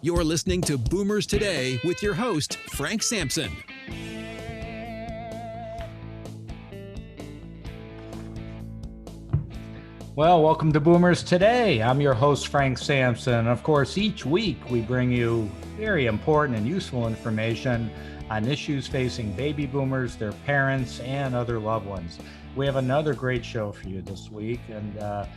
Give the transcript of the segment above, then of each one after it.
You're listening to Boomers Today with your host, Frank Sampson. Well, welcome to Boomers Today. I'm your host, Frank Sampson. Of course, each week we bring you very important and useful information on issues facing baby boomers, their parents, and other loved ones. We have another great show for you this week, and I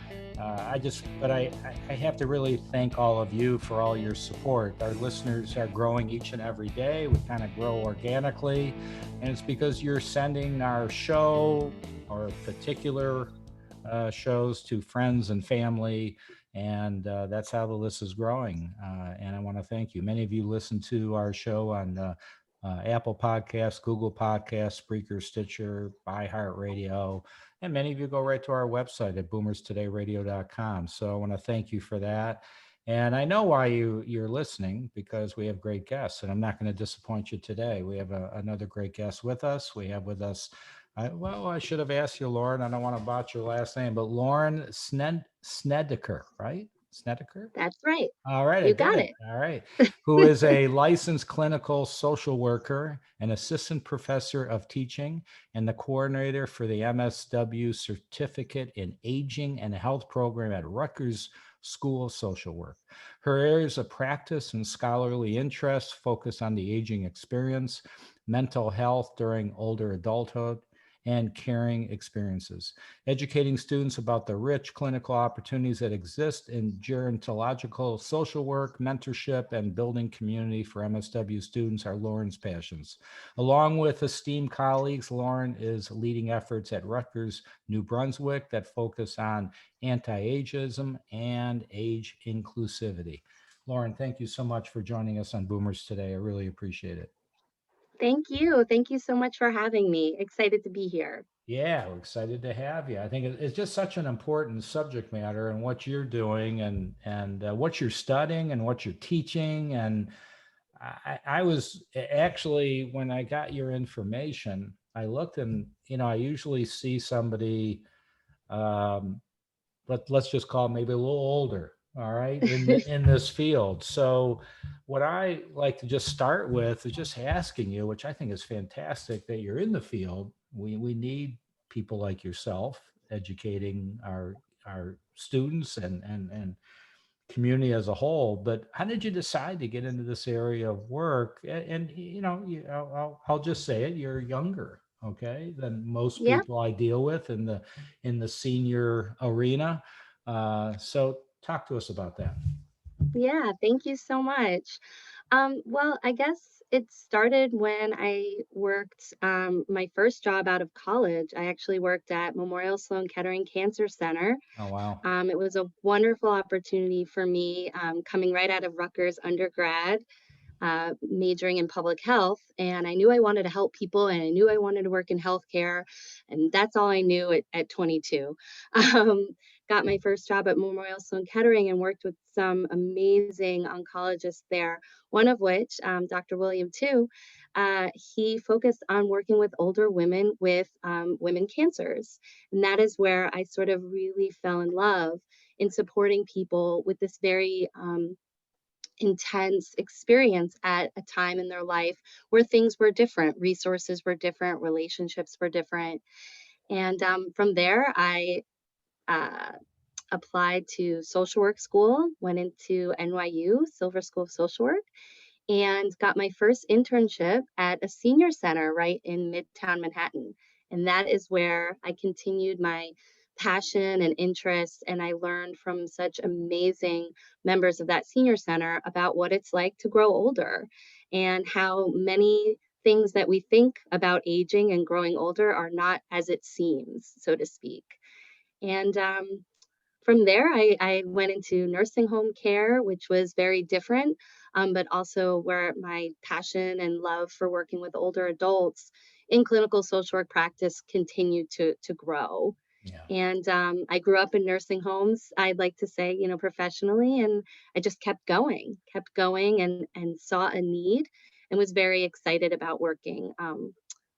have to really thank all of you for all your support. Our listeners are growing each and every day. We kind of grow organically, and it's because you're sending our show or particular shows to friends and family, and that's how the list is growing. And I want to thank you. Many of you listen to our show on Apple Podcasts, Google Podcasts, Spreaker, Stitcher, iHeartRadio, and many of you go right to our website at boomerstodayradio.com. So I want to thank you for that. And I know why you're listening, because we have great guests, and I'm not going to disappoint you today. We have another great guest with us. We have with us, I should have asked you, Lauren. I don't want to botch your last name, but Lauren Snedeker, right? Snedeker? That's right. All right, You got it. All right. Who is a licensed clinical social worker, an assistant professor of teaching, and the coordinator for the MSW Certificate in Aging and Health program at Rutgers School of Social Work. Her areas of practice and scholarly interests focus on the aging experience, mental health during older adulthood, and caring experiences, educating students about the rich clinical opportunities that exist in gerontological social work, mentorship, and building community for MSW students are Lauren's passions. Along with esteemed colleagues, Lauren is leading efforts at Rutgers, New Brunswick that focus on anti-ageism and age inclusivity. Lauren, thank you so much for joining us on Boomers Today. I really appreciate it. Thank you. Thank you so much for having me. Excited to be here. Yeah, we're excited to have you. I think it's just such an important subject matter, and what you're doing, and what you're studying, and what you're teaching. And I was actually, when I got your information, I looked, and I usually see somebody, let's just call it maybe a little older. All right, in this field. So what I like to just start with is just asking you, which I think is fantastic that you're in the field. We need people like yourself educating our students and community as a whole. But how did you decide to get into this area of work? And I'll just say it, you're younger, okay, than most Yeah. people I deal with in the senior arena. So talk to us about that. Yeah. Thank you so much. Well, I guess it started when I worked my first job out of college. I actually worked at Memorial Sloan Kettering Cancer Center. Oh, wow. It was a wonderful opportunity for me coming right out of Rutgers undergrad. Majoring in public health, and I knew I wanted to help people, and I knew I wanted to work in healthcare, and that's all I knew at 22. Um, got my first job at Memorial Sloan Kettering and worked with some amazing oncologists there, one of which, Dr. William too, he focused on working with older women with women cancers. And that is where I sort of really fell in love in supporting people with this very intense experience at a time in their life where things were different, resources were different, relationships were different. And from there, I uh, applied to social work school, went into NYU, Silver School of Social Work, and got my first internship at a senior center right in Midtown Manhattan. And that is where I continued my passion and interest. And I learned from such amazing members of that senior center about what it's like to grow older and how many things that we think about aging and growing older are not as it seems, so to speak. And from there, I went into nursing home care, which was very different, but also where my passion and love for working with older adults in clinical social work practice continued to grow. Yeah. And I grew up in nursing homes, I'd like to say, professionally, and I just kept going and saw a need and was very excited about working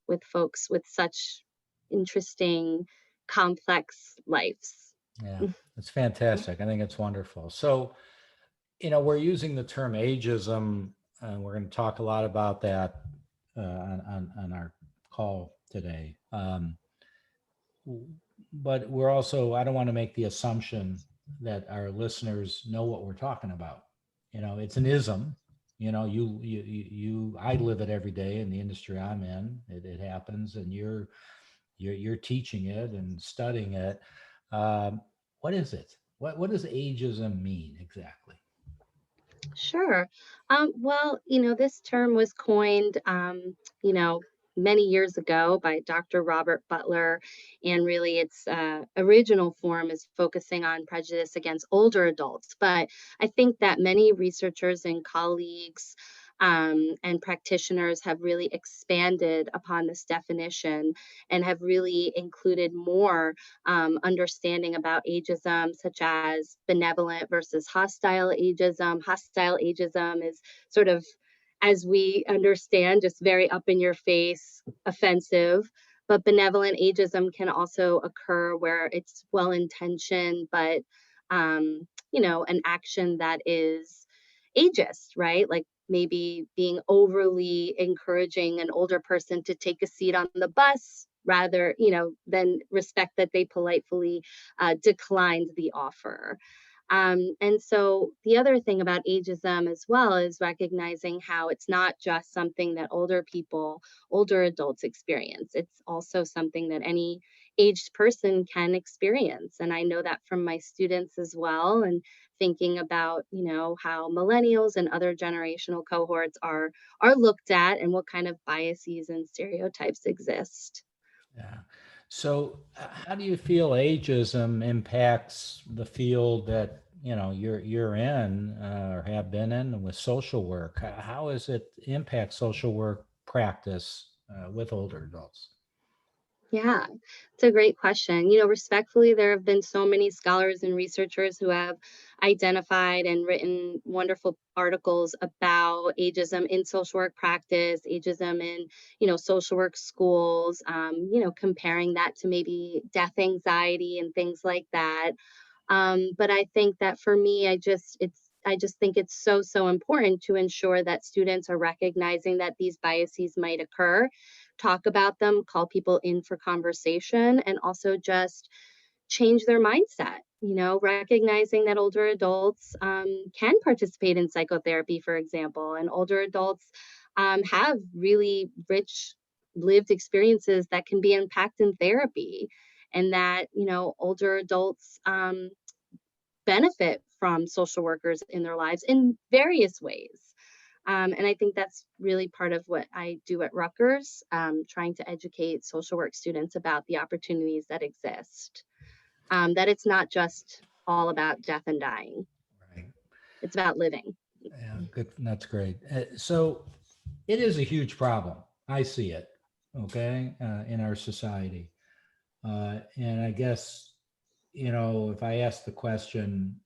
with folks with such interesting, complex lives. Yeah, it's fantastic. I think it's wonderful. So we're using the term ageism, and we're going to talk a lot about that on our call today. But we're also, I don't want to make the assumption that our listeners know what we're talking about. It's an ism. I live it every day in the industry I'm in. It happens, and you're teaching it and studying it. Um, what is it? What does ageism mean exactly? Sure. Well, this term was coined, you know, many years ago by Dr. Robert Butler, and really its original form is focusing on prejudice against older adults. But I think that many researchers and colleagues and practitioners have really expanded upon this definition and have really included more understanding about ageism, such as benevolent versus hostile ageism. Hostile ageism is sort of, as we understand, just very up in your face, offensive. But benevolent ageism can also occur where it's well intentioned, but an action that is ageist, right? Like maybe being overly encouraging an older person to take a seat on the bus rather, than respect that they politely declined the offer. And so the other thing about ageism as well is recognizing how it's not just something that older adults experience. It's also something that any aged person can experience. And I know that from my students as well. And thinking about, how millennials and other generational cohorts are looked at and what kind of biases and stereotypes exist. Yeah. So, how do you feel ageism impacts the field that you're in or have been in with social work? How does it impact social work practice with older adults? Yeah, it's a great question. Respectfully, there have been so many scholars and researchers who have identified and written wonderful articles about ageism in social work practice, ageism in, social work schools, comparing that to maybe death anxiety and things like that. But I think that for me, I just think it's so important to ensure that students are recognizing that these biases might occur, talk about them, call people in for conversation, and also just change their mindset. Recognizing that older adults can participate in psychotherapy, for example, and older adults have really rich lived experiences that can be unpacked in therapy, and that older adults benefit from social workers in their lives in various ways. And I think that's really part of what I do at Rutgers, trying to educate social work students about the opportunities that exist, that it's not just all about death and dying, Right. it's about living. Yeah, good. That's great. So, it is a huge problem. I see it. Okay, in our society, and I guess if I ask the question,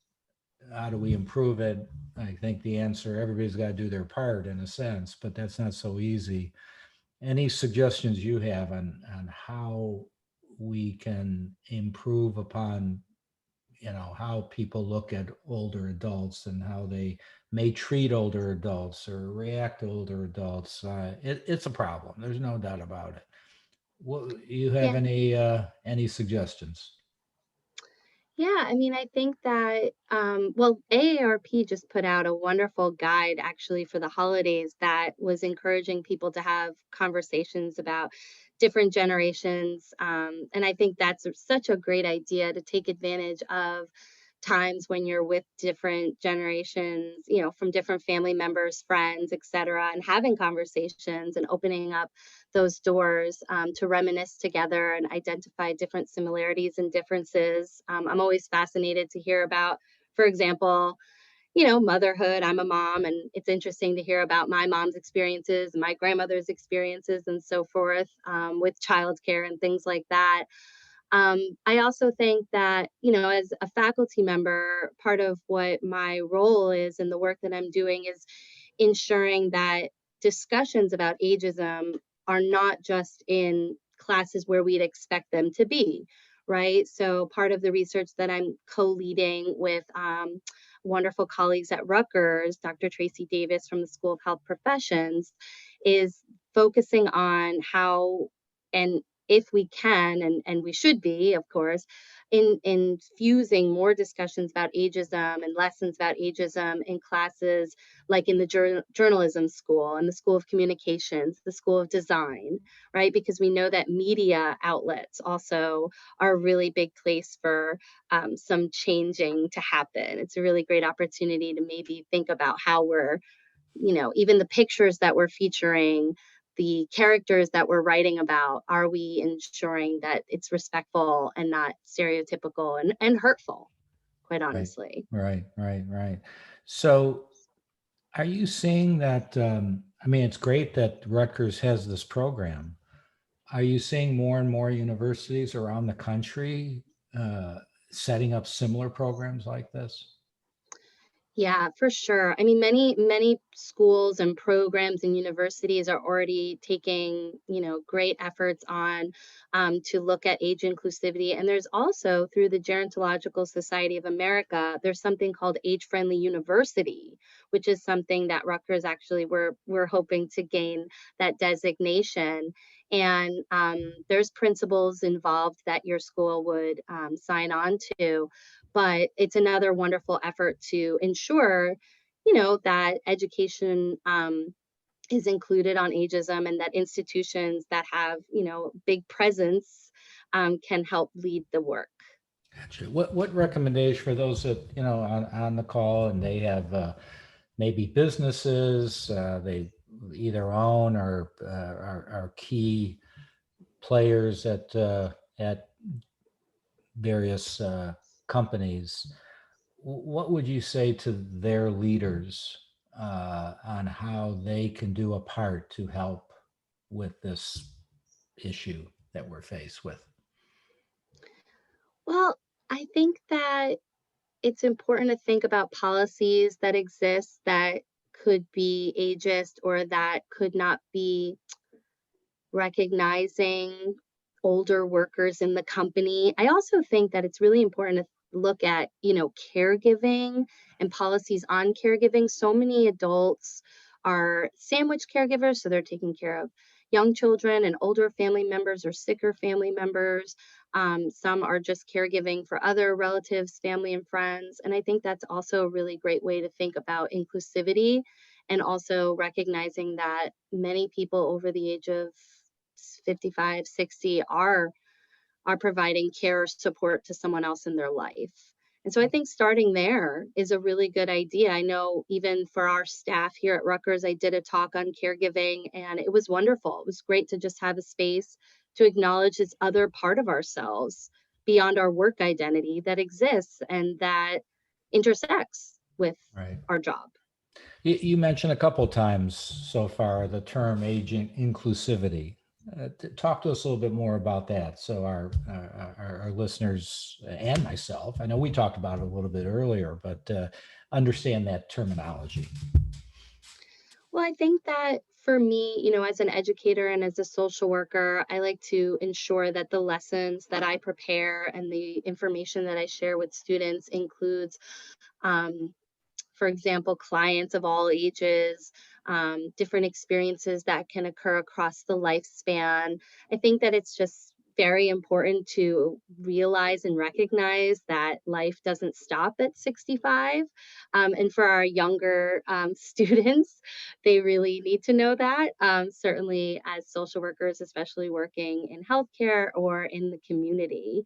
how do we improve it? I think the answer, everybody's got to do their part in a sense, but that's not so easy. Any suggestions you have on how we can improve upon, how people look at older adults and how they may treat older adults or react to older adults? It's a problem. There's no doubt about it. What, you have Yeah. any suggestions? Yeah, I mean, I think that, well, AARP just put out a wonderful guide actually for the holidays that was encouraging people to have conversations about different generations. And I think that's such a great idea to take advantage of times when you're with different generations, from different family members, friends, et cetera, and having conversations and opening up those doors to reminisce together and identify different similarities and differences. I'm always fascinated to hear about, for example, motherhood. I'm a mom, and it's interesting to hear about my mom's experiences, my grandmother's experiences, and so forth with childcare and things like that. I also think that, as a faculty member, part of what my role is in the work that I'm doing is ensuring that discussions about ageism are not just in classes where we'd expect them to be, right? So part of the research that I'm co-leading with wonderful colleagues at Rutgers, Dr. Tracy Davis from the School of Health Professions, is focusing on how, and if we can, and we should be, of course, in infusing more discussions about ageism and lessons about ageism in classes like in the journalism school and the School of Communications, the School of Design, right? Because we know that media outlets also are a really big place for some changing to happen. It's a really great opportunity to maybe think about how we're, even the pictures that we're featuring, the characters that we're writing about, are we ensuring that it's respectful and not stereotypical and hurtful, quite Right, honestly. right. So, are you seeing that? I mean, it's great that Rutgers has this program. Are you seeing more and more universities around the country uh, setting up similar programs like this? Yeah, for sure. I mean, many schools and programs and universities are already taking, great efforts on to look at age inclusivity. And there's also through the Gerontological Society of America, there's something called Age Friendly University, which is something that Rutgers actually we're hoping to gain that designation. And there's principles involved that your school would sign on to, but it's another wonderful effort to ensure, that education is included on ageism and that institutions that have, big presence can help lead the work. Gotcha. What recommendation for those that on the call and they have maybe businesses they either own or are key players at various companies. What would you say to their leaders on how they can do a part to help with this issue that we're faced with? Well, I think that it's important to think about policies that exist that could be ageist or that could not be recognizing older workers in the company. I also think that it's really important to look at, caregiving and policies on caregiving. So many adults are sandwich caregivers, so they're taking care of young children and older family members or sicker family members. Some are just caregiving for other relatives, family, and friends. And I think that's also a really great way to think about inclusivity and also recognizing that many people over the age of 55, 60 are providing care or support to someone else in their life. And so I think starting there is a really good idea. I know even for our staff here at Rutgers, I did a talk on caregiving and it was wonderful. It was great to just have a space to acknowledge this other part of ourselves beyond our work identity that exists and that intersects with Right. our job. You mentioned a couple times so far the term aging inclusivity. Talk to us a little bit more about that, so our listeners and myself. I know we talked about it a little bit earlier, but understand that terminology. Well, I think that for me, as an educator and as a social worker, I like to ensure that the lessons that I prepare and the information that I share with students includes um, for example, clients of all ages, different experiences that can occur across the lifespan. I think that it's just very important to realize and recognize that life doesn't stop at 65. And for our younger students, they really need to know that. Certainly, as social workers, especially working in healthcare or in the community.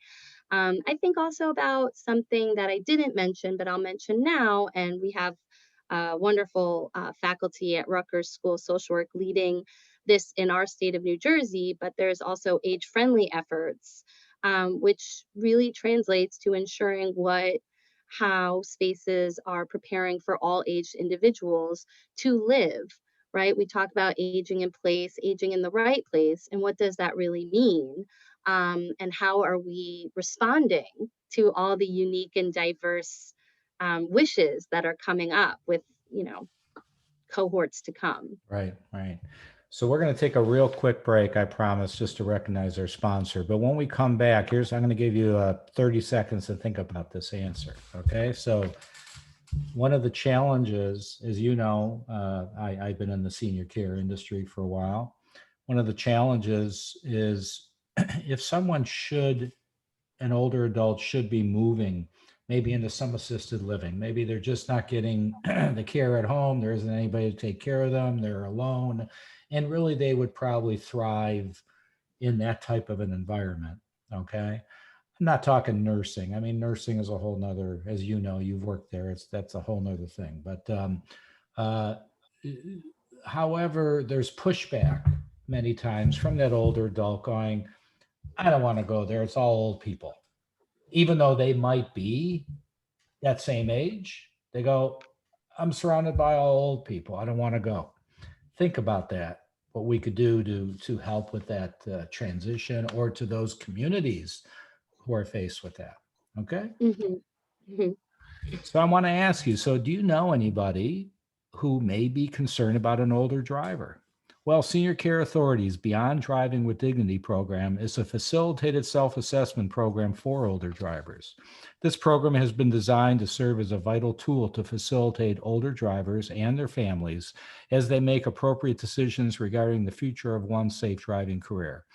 I think also about something that I didn't mention, but I'll mention now. And we have wonderful faculty at Rutgers School of Social Work leading this in our state of New Jersey, but there's also age friendly efforts, which really translates to ensuring how spaces are preparing for all aged individuals to live. Right? We talk about aging in place, aging in the right place, and what does that really mean? And how are we responding to all the unique and diverse wishes that are coming up with cohorts to come. Right. So we're going to take a real quick break, I promise, just to recognize our sponsor. But when we come back, I'm going to give you 30 seconds to think about this answer. Okay. So one of the challenges, as you know, I've been in the senior care industry for a while. One of the challenges is if an older adult should be moving maybe into some assisted living. Maybe they're just not getting the care at home. There isn't anybody to take care of them. They're alone. And really, they would probably thrive in that type of an environment. Okay. I'm not talking nursing. I mean, nursing is a whole nother, as you know, you've worked there. That's a whole nother thing. But uh, however, there's pushback many times from that older adult going, I don't want to go there. It's all old people. Even though they might be that same age, they go, I'm surrounded by all old people. I don't want to go. Think about that. What we could do to help with that transition, or to those communities who are faced with that. Okay. Hmm. Hmm. So I want to ask you, so do you know anybody who may be concerned about an older driver? Well, Senior Care Authority's Beyond Driving with Dignity program is a facilitated self-assessment program for older drivers. This program has been designed to serve as a vital tool to facilitate older drivers and their families as they make appropriate decisions regarding the future of one's safe driving career.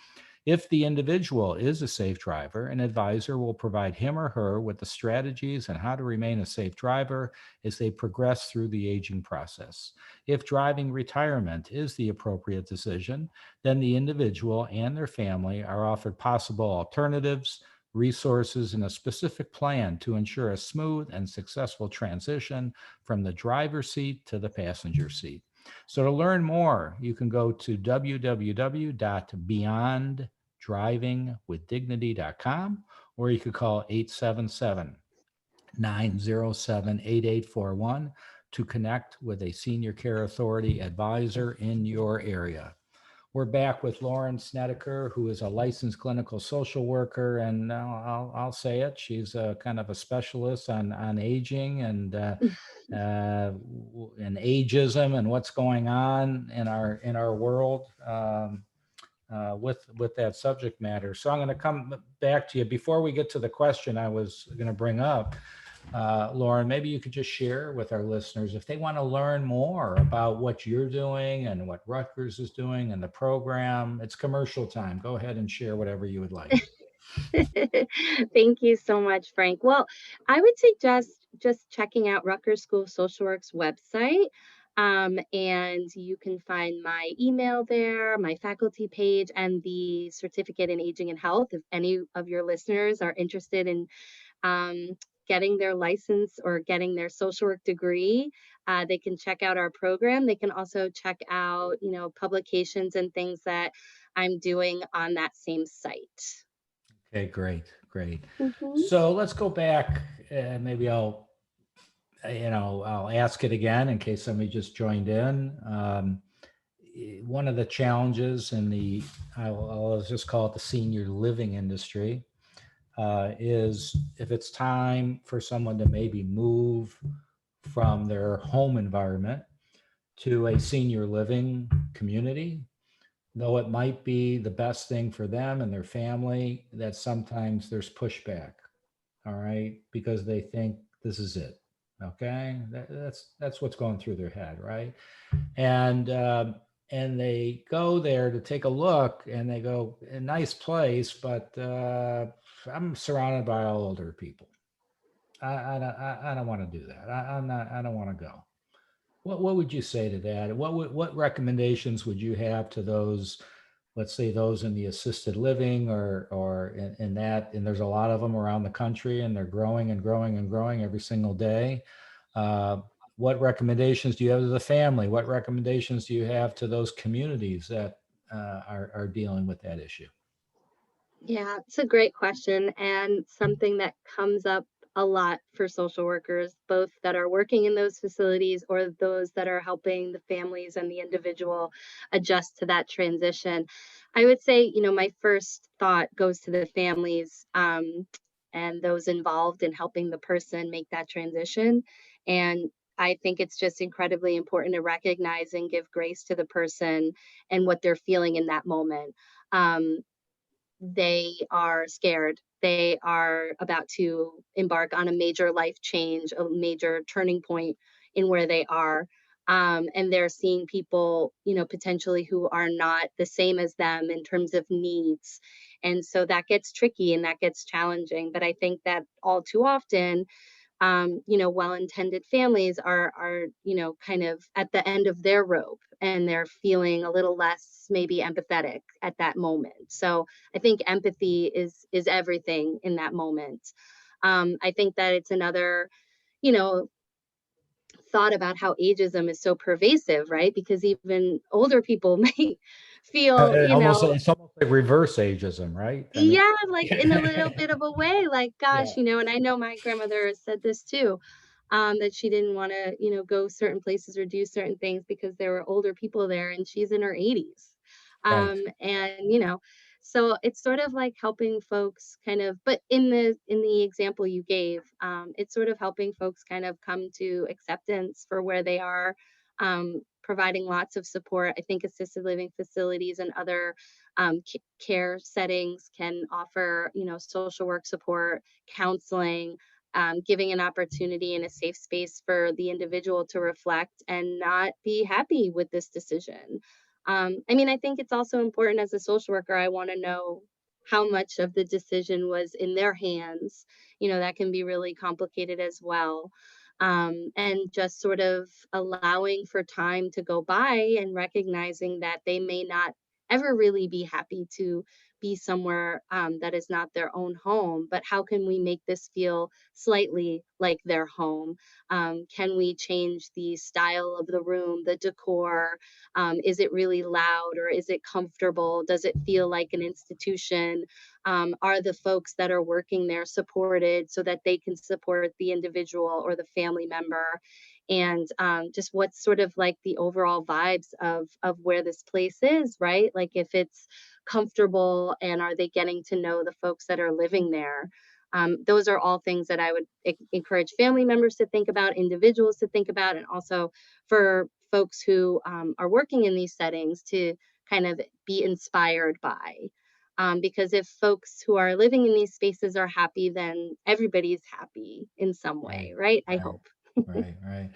If the individual is a safe driver, an advisor will provide him or her with the strategies and how to remain a safe driver as they progress through the aging process. If driving retirement is the appropriate decision, then the individual and their family are offered possible alternatives, resources, and a specific plan to ensure a smooth and successful transition from the driver's seat to the passenger seat. So to learn more, you can go to www.beyonddrivingwithdignity.com, or you could call 877-907-8841 to connect with a Senior Care Authority advisor in your area. We're back with Lauren Snedeker, who is a licensed clinical social worker, and I'll say it, she's a kind of a specialist on aging and ageism and what's going on in our world with that subject matter. So I'm going to come back to you before we get to the question I was going to bring up. Lauren, maybe you could just share with our listeners if they want to learn more about what you're doing and what Rutgers is doing and the program. It's commercial time. Go ahead and share whatever you would like. Thank you so much, Frank. Well, I would suggest just checking out Rutgers School of Social Work's website. And you can find my email there, my faculty page, and the certificate in aging and health. If any of your listeners are interested in um, getting their license or getting their social work degree, they can check out our program. They can also check out, publications and things that I'm doing on that same site. Okay, great, great. Mhm. So let's go back, and maybe I'll ask it again in case somebody just joined in. One of the challenges in I'll just call it the senior living industry, is if it's time for someone to maybe move from their home environment to a senior living community, though it might be the best thing for them and their family, that sometimes there's pushback. All right, because they think this is it. Okay, that's what's going through their head, right? And and they go there to take a look, and they go, a nice place, but I'm surrounded by all older people. I don't want to do that. I don't want to go. What would you say to that? What recommendations would you have to those, let's say those in the assisted living, or in that, and there's a lot of them around the country, and they're growing and growing and growing every single day. Uh, what recommendations do you have to the family? What recommendations do you have to those communities that are dealing with that issue? Yeah, it's a great question and something that comes up a lot for social workers, both that are working in those facilities or those that are helping the families and the individual adjust to that transition. I would say, my first thought goes to the families and those involved in helping the person make that transition. And I think it's just incredibly important to recognize and give grace to the person and what they're feeling in that moment. Um, they are scared. They are about to embark on a major life change, a major turning point in where they are. And they're seeing people, potentially who are not the same as them in terms of needs. And so that gets tricky and that gets challenging. But I think that all too often, well-intended families are, kind of at the end of their rope and they're feeling a little less maybe empathetic at that moment. So I think empathy is everything in that moment. I think that it's another, you know, thought about how ageism is so pervasive, right? Because even older people may feel, It's almost like reverse ageism, right? I mean, yeah, like, in a little bit of a way, like, yeah, gosh, and I know my grandmother said this too, that she didn't wanna, go certain places or do certain things because there were older people there, and she's in her 80s. right, And, so it's sort of like helping folks kind of but in the example you gave, it's sort of helping folks kind of come to acceptance for where they are, providing lots of support. I think assisted living facilities and other care settings can offer, social work support, counseling, giving an opportunity and a safe space for the individual to reflect and not be happy with this decision. I mean, I think it's also important as a social worker, I want to know how much of the decision was in their hands. That can be really complicated as well. And just sort of allowing for time to go by and recognizing that they may not ever really be happy to be somewhere that is not their own home. But how can we make this feel slightly like their home? Can we change the style of the room, the decor? Is it really loud or is it comfortable? Does it feel like an institution? Are the folks that are working there supported so that they can support the individual or the family member? And just what's sort of like the overall vibes of where this place is, right? Like if it's comfortable and are they getting to know the folks that are living there? Those are all things that I would encourage family members to think about, individuals to think about, and also for folks who are working in these settings to kind of be inspired by. Because if folks who are living in these spaces are happy, then everybody's happy in some right, way, right? I right, hope. right.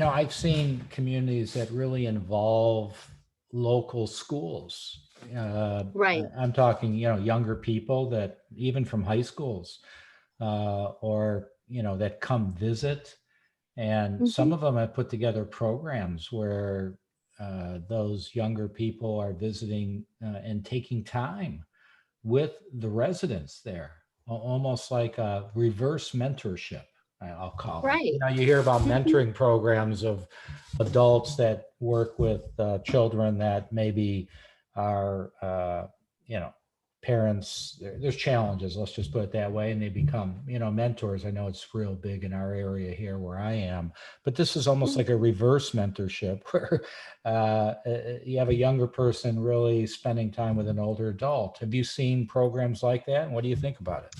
I've seen communities that really involve local schools. Right. I'm talking, younger people that even from high schools, or that come visit. And Hmm. some of them have put together programs where those younger people are visiting and taking time with the residents there, almost like a reverse mentorship, I'll call it. Right. You hear about Hmm. mentoring programs of adults that work with children that maybe are, you know, parents, there's challenges, let's just put it that way, and they become, mentors. I know it's real big in our area here where I am, but this is almost like a reverse mentorship where you have a younger person really spending time with an older adult. Have you seen programs like that? And what do you think about it?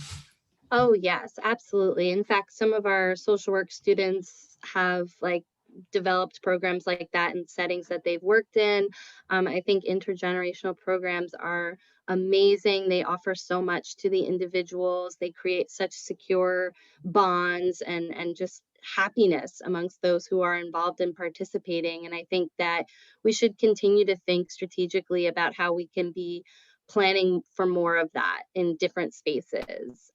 Oh, yes, absolutely. In fact, some of our social work students have like developed programs like that in settings that they've worked in. I think intergenerational programs are amazing. They offer so much to the individuals. They create such secure bonds and just happiness amongst those who are involved in participating. And I think that we should continue to think strategically about how we can be planning for more of that in different spaces.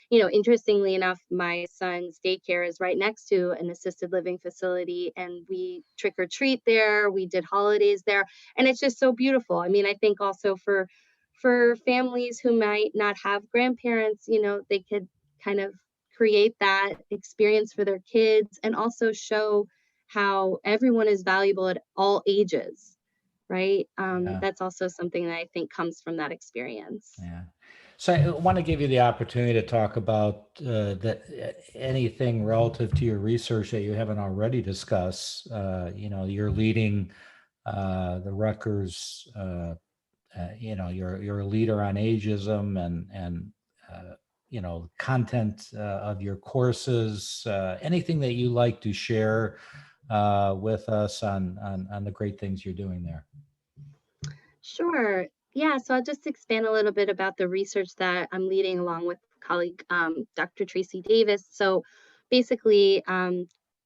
Interestingly enough, my son's daycare is right next to an assisted living facility, and we trick or treat there. We did holidays there, and it's just so beautiful. I mean, I think also for families who might not have grandparents, they could kind of create that experience for their kids and also show how everyone is valuable at all ages, right? Yeah, That's also something that I think comes from that experience. yeah. So I want to give you the opportunity to talk about anything relative to your research that you haven't already discussed. You're leading the Rutgers. You're a leader on ageism and content of your courses, anything that you like to share with us on the great things you're doing there. Sure. Yeah, so I'll just expand a little bit about the research that I'm leading along with colleague Dr. Tracy Davis. So basically,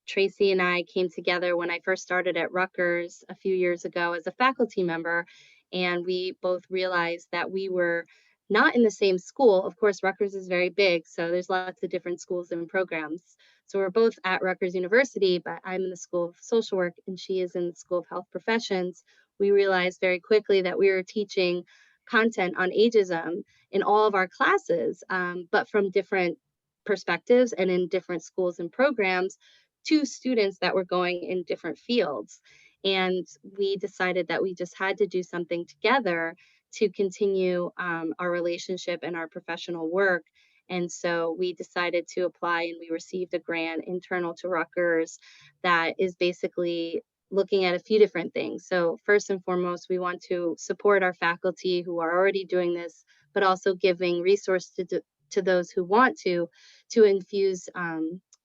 Tracy and I came together when I first started at Rutgers a few years ago as a faculty member, and we both realized that we were not in the same school. Of course, Rutgers is very big, so there's lots of different schools and programs. So we're both at Rutgers University, but I'm in the School of Social Work and she is in the School of Health Professions. We realized very quickly that we were teaching content on ageism in all of our classes, but from different perspectives and in different schools and programs to students that were going in different fields. And we decided that we just had to do something together to continue our relationship and our professional work. And so we decided to apply and we received a grant internal to Rutgers that is basically looking at a few different things. So first and foremost, we want to support our faculty who are already doing this, but also giving resources to those who want to infuse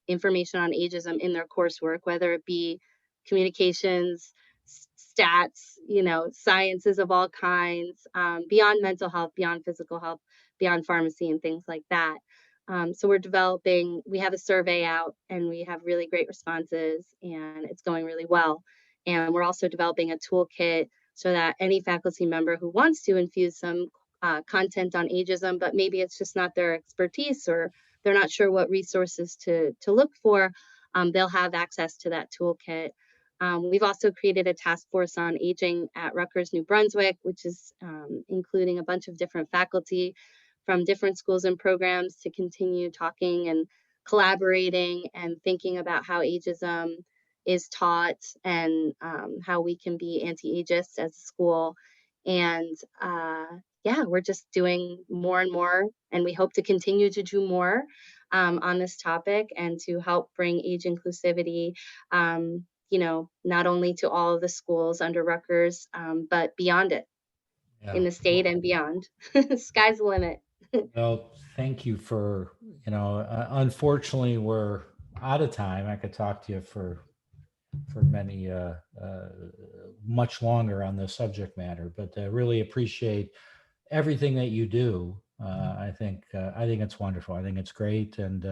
information on ageism in their coursework, whether it be communications, stats, sciences of all kinds, beyond mental health, beyond physical health, beyond pharmacy and things like that. So we have a survey out and we have really great responses and it's going really well. And we're also developing a toolkit so that any faculty member who wants to infuse some content on ageism, but maybe it's just not their expertise or they're not sure what resources to look for, they'll have access to that toolkit. We've also created a task force on aging at Rutgers, New Brunswick, which is including a bunch of different faculty from different schools and programs to continue talking and collaborating and thinking about how ageism is taught and how we can be anti-ageist as a school. And yeah, we're just doing more and more, and we hope to continue to do more on this topic and to help bring age inclusivity, not only to all of the schools under Rutgers, but beyond it Yeah. in the state and beyond. Sky's the limit. Well, thank you for, unfortunately, we're out of time. I could talk to you for many, much longer on this subject matter, but I really appreciate everything that you do. I think it's wonderful. I think it's great. And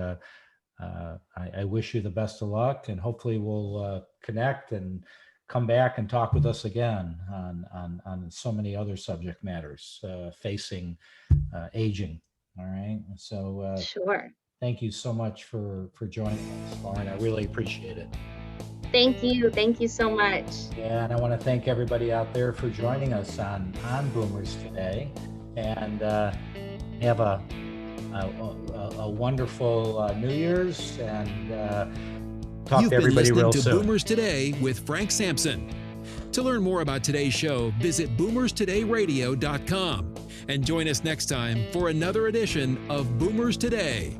I wish you the best of luck, and hopefully we'll connect and come back and talk with us again on so many other subject matters facing aging. All right. So Sure. thank you so much for joining us, Lauren. I really appreciate it. Thank you. Thank you so much. Yeah, and I want to thank everybody out there for joining us on Boomers today, and have a wonderful New Year's, and talk You've to everybody been real listening to soon. Boomers Today with Frank Sampson. To learn more about today's show, visit boomerstodayradio.com and join us next time for another edition of Boomers Today.